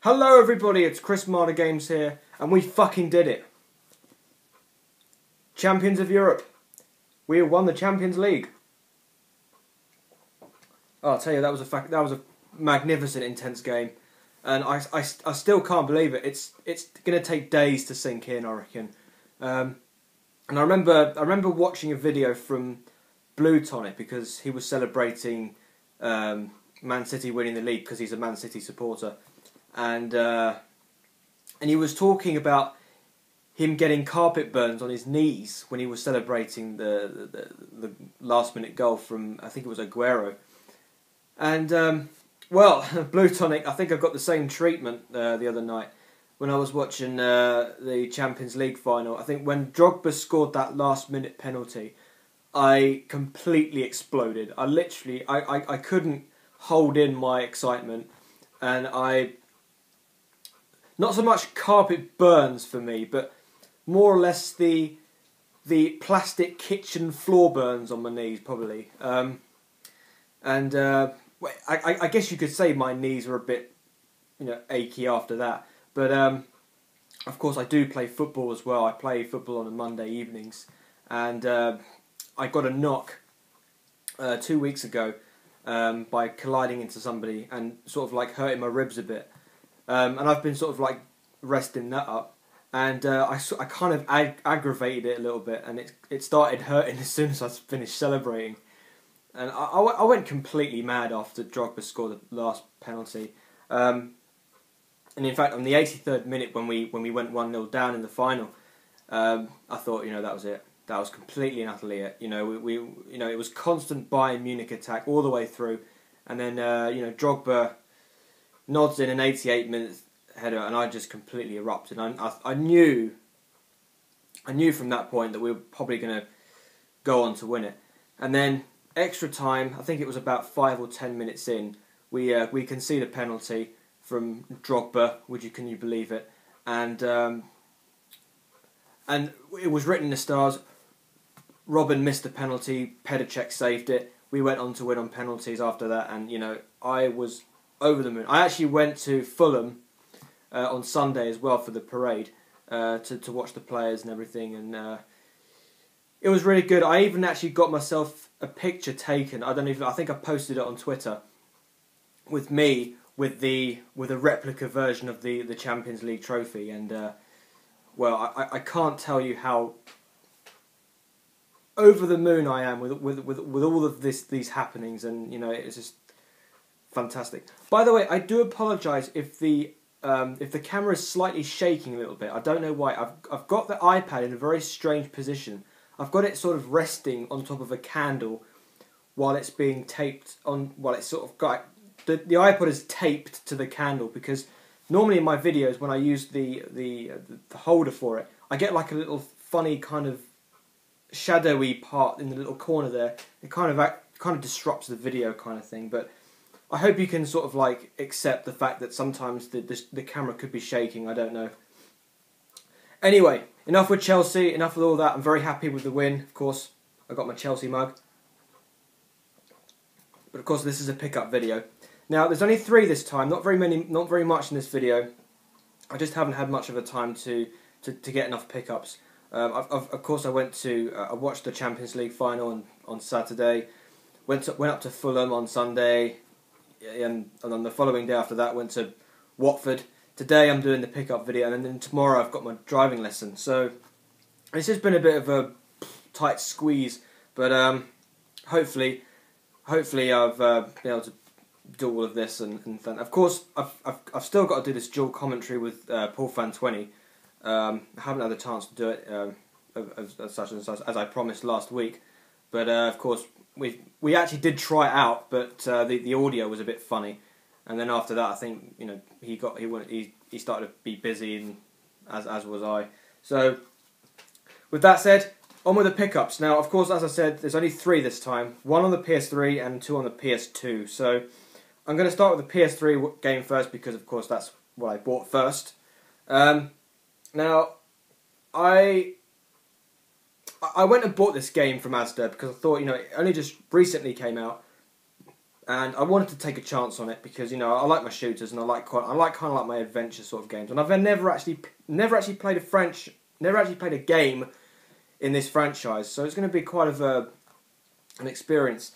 Hello everybody, it's Chris Marder Games here, and we fucking did it. Champions of Europe. We won the Champions League. Oh, I'll tell you, that was a magnificent, intense game, and I still can't believe it. It's going to take days to sink in, I reckon. And I remember watching a video from Blue Tonic because he was celebrating Man City winning the league because he's a Man City supporter. And he was talking about him getting carpet burns on his knees when he was celebrating the last minute goal from, I think it was Aguero. And well, Blue Tonic, I think I got the same treatment the other night when I was watching the Champions League final. I think when Drogba scored that last minute penalty, I completely exploded. I couldn't hold in my excitement, and not so much carpet burns for me, but more or less the plastic kitchen floor burns on my knees, probably. I guess you could say my knees were a bit, achy after that. But of course, I do play football as well. I play football on a Monday evenings, and I got a knock 2 weeks ago by colliding into somebody and sort of like hurting my ribs a bit. And I've been sort of like resting that up, and I kind of aggravated it a little bit, and it started hurting as soon as I finished celebrating, and I went completely mad after Drogba scored the last penalty, and in fact on the 83rd minute when we went 1-0 down in the final, I thought that was it. That was completely and utterly it. It was constant Bayern Munich attack all the way through, and then Drogba nods in an 88 minutes header, and I just completely erupted. I knew from that point that we were probably going to go on to win it. And then extra time, I think it was about 5 or 10 minutes in, we conceded a penalty from Drogba. Can you believe it? And it was written in the stars. Robin missed the penalty. Pedicek saved it. We went on to win on penalties after that, and I was over the moon. I actually went to Fulham on Sunday as well for the parade to watch the players and everything, and it was really good. I even actually got myself a picture taken. I think I posted it on Twitter with me with a replica version of the Champions League trophy, and well, I can't tell you how over the moon I am with all of these happenings, and it's just fantastic. By the way, I do apologise if the camera is slightly shaking a little bit. I don't know why. I've got the iPad in a very strange position. I've got it sort of resting on top of a candle while it's being taped on. Well, it's sort of got the iPod is taped to the candle, because normally in my videos when I use the holder for it, I get like a little funny kind of shadowy part in the little corner there. It kind of disrupts the video kind of thing, but I hope you can sort of like accept the fact that sometimes the camera could be shaking. I don't know. Anyway, enough with Chelsea, enough with all that. I'm very happy with the win. Of course, I got my Chelsea mug. But of course, this is a pickup video. Now, there's only 3 this time. Not very much in this video. I just haven't had much of a time to get enough pickups. Of course, I watched the Champions League final on Saturday. Went up to Fulham on Sunday. And on the following day after that went to Watford. Today I'm doing the pickup video, and then tomorrow I've got my driving lesson. So it's just been a bit of a tight squeeze, but hopefully I've been able to do all of this, and of course I've still got to do this dual commentary with Paul Fan20. I haven't had the chance to do it as I promised last week, but of course we actually did try it out, but the audio was a bit funny, and then after that I think he started to be busy, and as was I. So with that said, on with the pickups. Now, of course, as I said, there's only 3 this time. 1 on the PS3 and 2 on the PS2. So I'm going to start with the PS3 game first, because of course that's what I bought first. Now I went and bought this game from Asda because I thought, it only just recently came out, and I wanted to take a chance on it because I like my shooters and I like kind of like my adventure sort of games. And I've never actually played a game in this franchise, so it's going to be quite of an experience.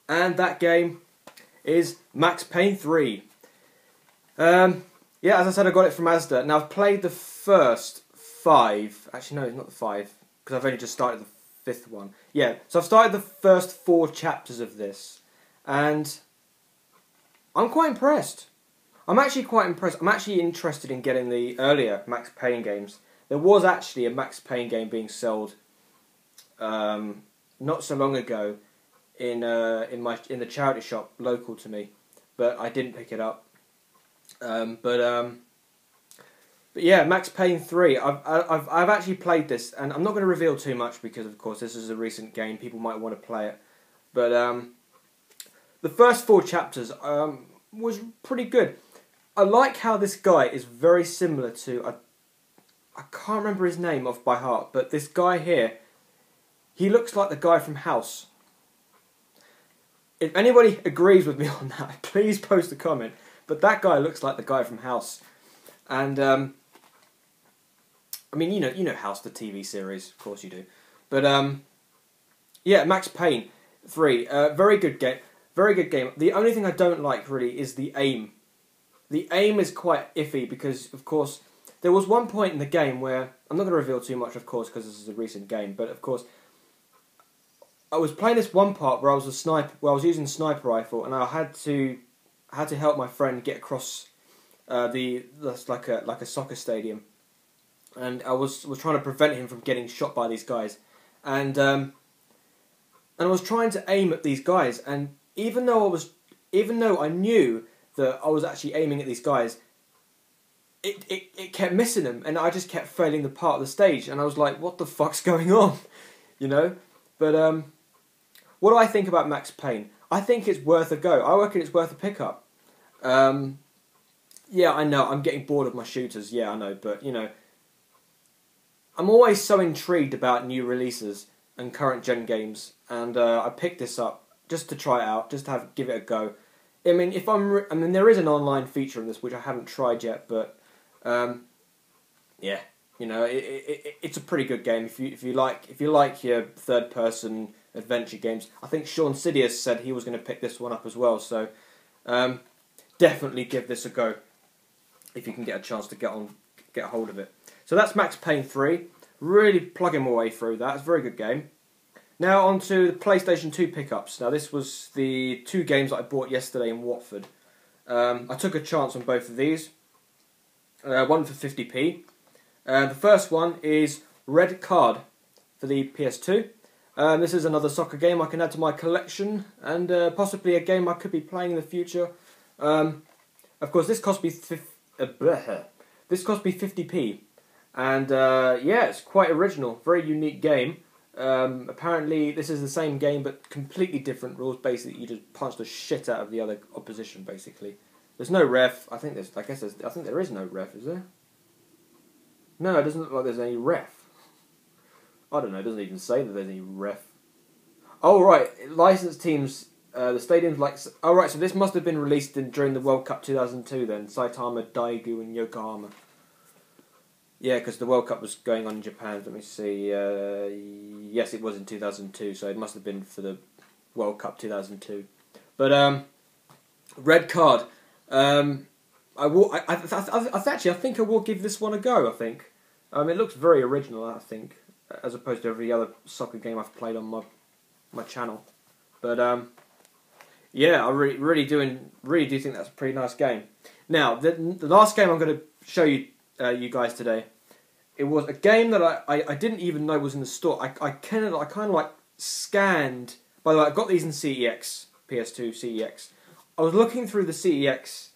And that game is Max Payne 3. Yeah, as I said, I got it from Asda. Now I've played the first 5. Actually, no, it's not the 5 because I've only just started the 5th one. Yeah, so I've started the first 4 chapters of this, and I'm quite impressed. I'm actually quite impressed. I'm actually interested in getting the earlier Max Payne games. There was actually a Max Payne game being sold not so long ago in the charity shop local to me, but I didn't pick it up. But yeah, Max Payne 3. I've actually played this, and I'm not going to reveal too much because, of course, this is a recent game. People might want to play it, but the first 4 chapters was pretty good. I like how this guy is very similar to I can't remember his name off by heart, but this guy here, he looks like the guy from House. If anybody agrees with me on that, please post a comment. But that guy looks like the guy from House, and I mean, you know House, the TV series, of course you do. But yeah, Max Payne 3, very good game, very good game. The only thing I don't like really is the aim. The aim is quite iffy because, of course, there was one point in the game where I'm not going to reveal too much, of course, because this is a recent game. But of course, I was playing this one part where I was using a sniper rifle, and I had to help my friend get across that's like a soccer stadium, and I was trying to prevent him from getting shot by these guys, and I was trying to aim at these guys, and even though I knew that I was actually aiming at these guys, it kept missing them, and I just kept failing the part of the stage, and I was like, what the fuck's going on, But what do I think about Max Payne? I think it's worth a go. I reckon it's worth a pickup. Yeah, I know, I'm getting bored of my shooters, yeah, I know, but, I'm always so intrigued about new releases and current gen games, and I picked this up just to try it out, just to give it a go. I mean, there is an online feature in this which I haven't tried yet, but yeah, it's a pretty good game if you like your third person adventure games. I think Sean Sidious said he was going to pick this one up as well, so definitely give this a go if you can get a chance to get a hold of it. So that's Max Payne 3. Really plugging my way through that. It's a very good game. Now on to the PlayStation 2 pickups. Now this was the 2 games that I bought yesterday in Watford. I took a chance on both of these. One for 50p. The first one is Red Card for the PS2. This is another soccer game I can add to my collection, and possibly a game I could be playing in the future. Of course, this cost me 50p, and yeah, it's quite original, very unique game. Apparently, this is the same game but completely different rules. Basically, you just punch the shit out of the other opposition. Basically, there's no ref. I think there is no ref. Is there? No, it doesn't look like there's any ref. I don't know, it doesn't even say that there's any ref. Oh, right, licensed teams, the stadiums like... Oh, right, so this must have been released during the World Cup 2002 then, Saitama, Daegu and Yokohama. Yeah, because the World Cup was going on in Japan, let me see. Yes, it was in 2002, so it must have been for the World Cup 2002. But, Red Card. I think I will give this one a go, I think. It looks very original, I think, as opposed to every other soccer game I've played on my channel. But yeah, I really do think that's a pretty nice game. Now, the last game I'm going to show you guys today, it was a game that I didn't even know was in the store. I kind of like scanned. By the way, I got these in CEX, PS2 CEX. I was looking through the CEX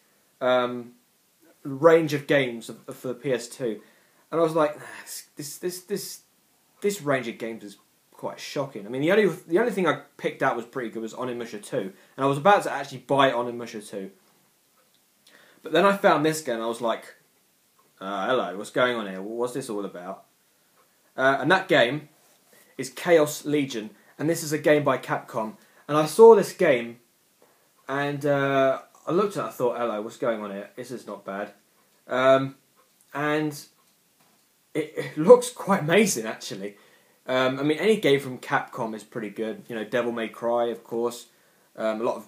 range of games for the PS2, and I was like, this range of games is quite shocking. I mean, the only thing I picked out was pretty good was Onimusha 2, and I was about to actually buy Onimusha 2, but then I found this game, and I was like, hello, what's going on here? What's this all about? And that game is Chaos Legion, and this is a game by Capcom. And I saw this game and I looked at it, I thought, hello, what's going on here? This is not bad. And it looks quite amazing, actually. I mean, any game from Capcom is pretty good. You know, Devil May Cry, of course. A lot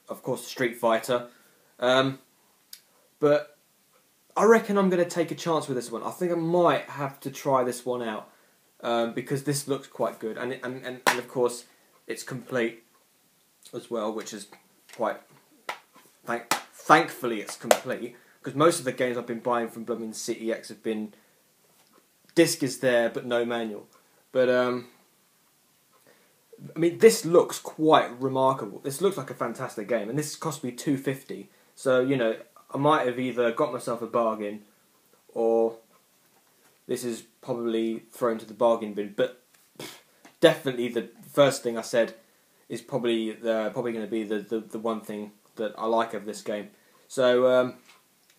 of course, Street Fighter. But I reckon I'm going to take a chance with this one. I think I might have to try this one out because this looks quite good, and of course, it's complete as well, which is quite. Thankfully, it's complete, because most of the games I've been buying from Blooming City X have been disc is there but no manual. But I mean, this looks quite remarkable. This looks like a fantastic game, and this cost me $250. So you know, I might have either got myself a bargain, or this is probably thrown to the bargain bin. But definitely, the first thing I said is probably going to be the one thing that I like of this game. So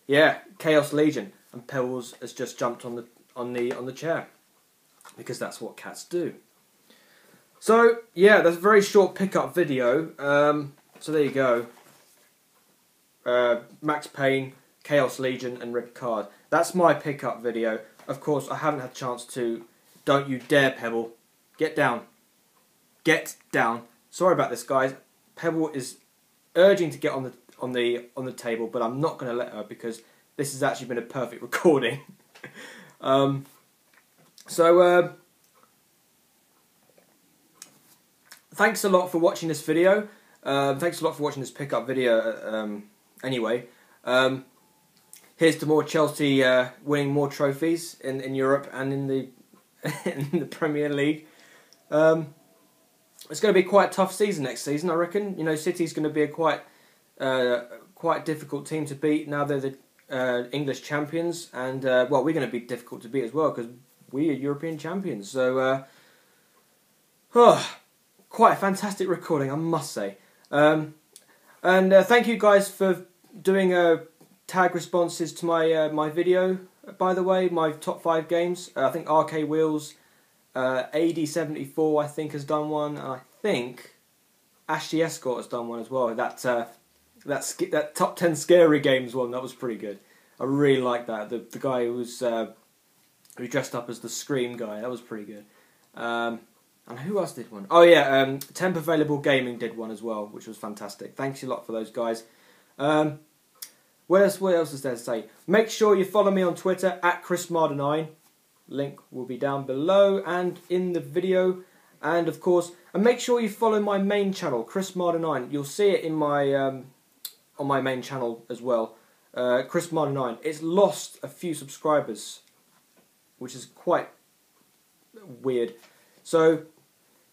yeah, Chaos Legion, and Pebbles has just jumped on the chair, because that's what cats do. So yeah, that's a very short pickup video. So there you go. Max Payne, Chaos Legion, and Ripcard. That's my pickup video. Of course, I haven't had a chance to. Don't you dare, Pebble! Get down! Get down! Sorry about this, guys. Pebble is urging to get on the table, but I'm not going to let her, because this has actually been a perfect recording. Thanks a lot for watching this video. Thanks a lot for watching this pickup video. Anyway, here's to more Chelsea winning more trophies in Europe and in the in the Premier League. It's going to be quite a tough season next season, I reckon. You know, City's going to be a quite difficult team to beat. Now they're the English champions, and well, we're going to be difficult to beat as well, because we are European champions. So, quite a fantastic recording, I must say. And thank you guys for doing tag responses to my my video. By the way, my top 5 games. I think Arcade Wheels, AD74, I think, has done one, and I think Ashley Escort has done one as well. That top 10 scary games one, that was pretty good. I really liked that. The guy who dressed up as the Scream guy, that was pretty good. And who else did one? Oh yeah, Temp Available Gaming did one as well, which was fantastic. Thanks a lot for those guys. What else is there to say? Make sure you follow me on Twitter at ChrisMarder9. Link will be down below and in the video. And of course, make sure you follow my main channel, ChrisMarder9. You'll see it in my on my main channel as well, ChrisMarder9. It's lost a few subscribers, which is quite weird. So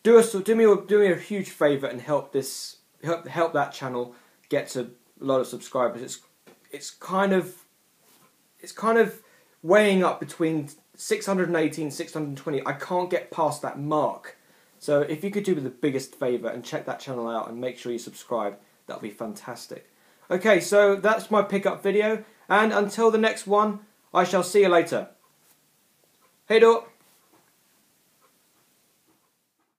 do me a huge favour and help that channel get to a lot of subscribers. It's kind of weighing up between 618 and 620. I can't get past that mark. So if you could do me the biggest favour and check that channel out and make sure you subscribe, that would be fantastic. Okay, so that's my pickup video, and until the next one, I shall see you later. Hey do!